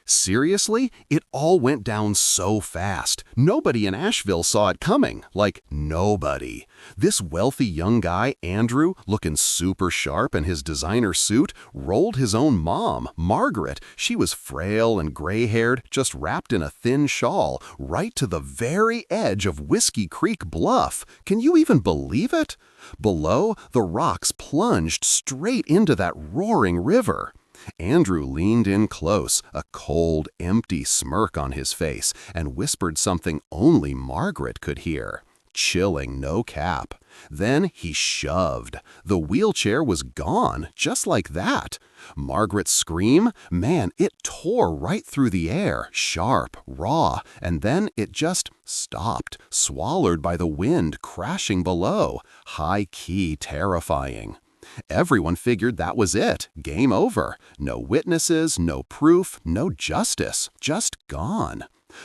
Seriously, it all went down so fast. Nobody in Asheville saw it coming. Like, nobody. This wealthy young guy, Andrew, looking super sharp in his designer suit, rolled his own mom, Margaret. She was frail and gray-haired, just wrapped in a thin shawl, right to the very edge of Whiskey Creek Bluff. Can you even believe it? Below, the rocks plunged straight into that roaring river. Andrew leaned in close, a cold, empty smirk on his face, and whispered something only Margaret could hear. Chilling, no cap. Then he shoved. The wheelchair was gone, just like that. Margaret's scream? Man, it tore right through the air, sharp, raw, and then it just stopped, swallowed by the wind crashing below. High-key terrifying. Everyone figured that was it. Game over. No witnesses, no proof, no justice. Just gone.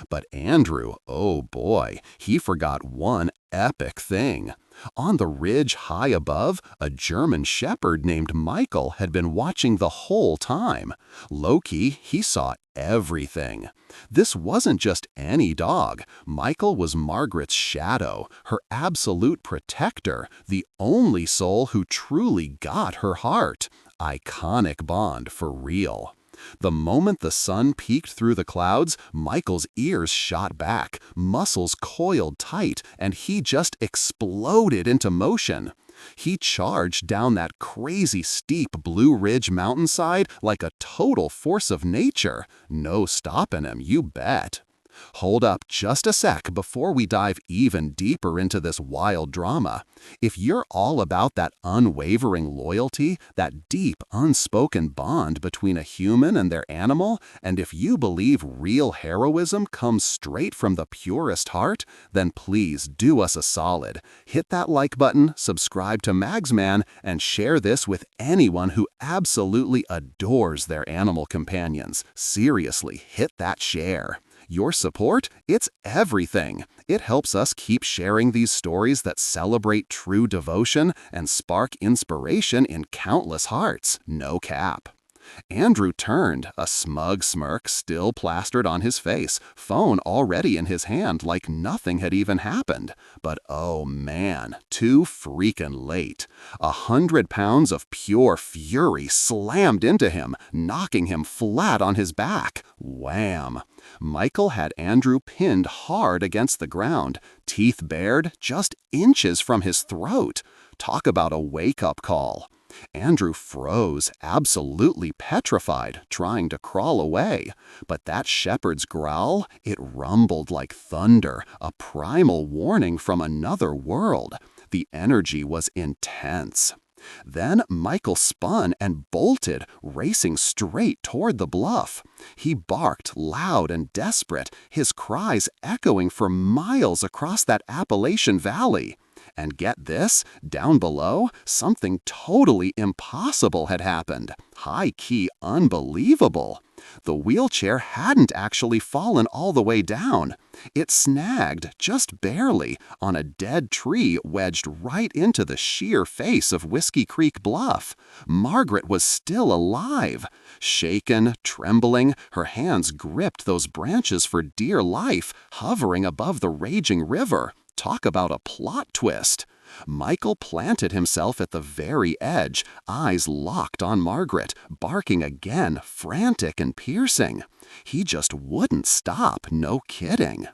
But Andrew, oh boy, he forgot one epic thing. On the ridge high above, a German shepherd named Michael had been watching the whole time. Low-key, he saw everything. This wasn't just any dog. Michael was Margaret's shadow, her absolute protector, the only soul who truly got her heart. Iconic bond for real. The moment the sun peeked through the clouds, Michael's ears shot back, muscles coiled tight, and he just exploded into motion. He charged down that crazy steep Blue Ridge mountainside like a total force of nature. No stopping him, you bet. Hold up just a sec before we dive even deeper into this wild drama. If you're all about that unwavering loyalty, that deep, unspoken bond between a human and their animal, and if you believe real heroism comes straight from the purest heart, then please do us a solid. Hit that like button, subscribe to MAGSMAN, and share this with anyone who absolutely adores their animal companions. Seriously, hit that share. Your support? It's everything. It helps us keep sharing these stories that celebrate true devotion and spark inspiration in countless hearts. No cap. Andrew turned, a smug smirk still plastered on his face, phone already in his hand like nothing had even happened. But oh man, too freaking late. 100 pounds of pure fury slammed into him, knocking him flat on his back. Wham! Michael had Andrew pinned hard against the ground, teeth bared just inches from his throat. Talk about a wake-up call. Andrew froze, absolutely petrified, trying to crawl away. But that shepherd's growl, it rumbled like thunder, a primal warning from another world. The energy was intense. Then Michael spun and bolted, racing straight toward the bluff. He barked loud and desperate, his cries echoing for miles across that Appalachian Valley. And get this, down below, something totally impossible had happened. High-key unbelievable. The wheelchair hadn't actually fallen all the way down. It snagged, just barely, on a dead tree wedged right into the sheer face of Whiskey Creek Bluff. Margaret was still alive. Shaken, trembling, her hands gripped those branches for dear life, hovering above the raging river. Talk about a plot twist. Michael planted himself at the very edge, eyes locked on Margaret, barking again, frantic and piercing. He just wouldn't stop, no kidding.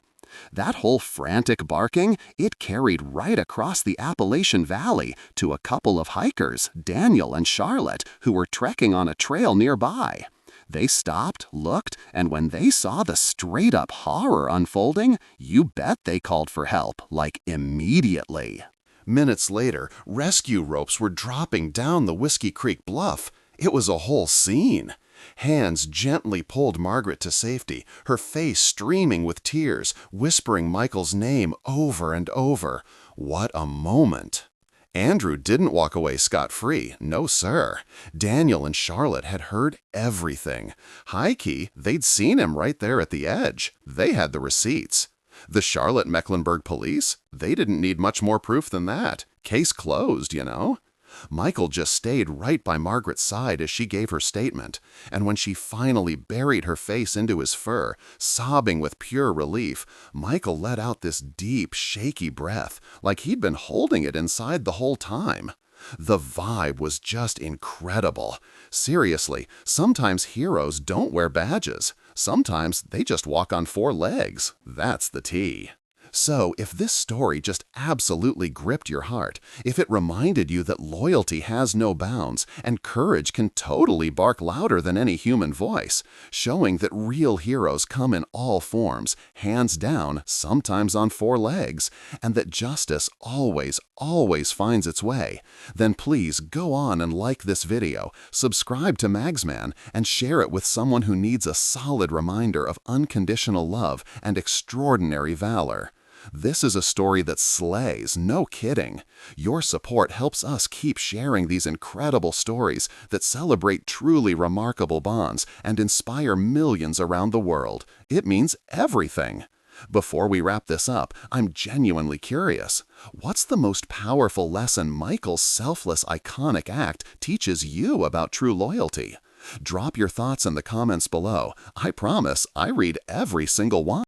That whole frantic barking, it carried right across the Appalachian Valley to a couple of hikers, Daniel and Charlotte, who were trekking on a trail nearby. They stopped, looked, and when they saw the straight-up horror unfolding, you bet they called for help, like immediately. Minutes later, rescue ropes were dropping down the Whiskey Creek Bluff. It was a whole scene. Hands gently pulled Margaret to safety, her face streaming with tears, whispering Michael's name over and over. What a moment! Andrew didn't walk away scot-free, no sir. Daniel and Charlotte had heard everything. High-key, they'd seen him right there at the edge. They had the receipts. The Charlotte Mecklenburg police? They didn't need much more proof than that. Case closed, you know. Michael just stayed right by Margaret's side as she gave her statement, and when she finally buried her face into his fur, sobbing with pure relief, Michael let out this deep, shaky breath, like he'd been holding it inside the whole time. The vibe was just incredible. Seriously, sometimes heroes don't wear badges. Sometimes they just walk on 4 legs. That's the tea. So, if this story just absolutely gripped your heart, if it reminded you that loyalty has no bounds and courage can totally bark louder than any human voice, showing that real heroes come in all forms, hands down, sometimes on 4 legs, and that justice always finds its way, then please go on and like this video, subscribe to MAGSMAN, and share it with someone who needs a solid reminder of unconditional love and extraordinary valor. This is a story that slays, no kidding. Your support helps us keep sharing these incredible stories that celebrate truly remarkable bonds and inspire millions around the world. It means everything. Before we wrap this up, I'm genuinely curious. What's the most powerful lesson Michael's selfless, iconic act teaches you about true loyalty? Drop your thoughts in the comments below. I promise I read every single one.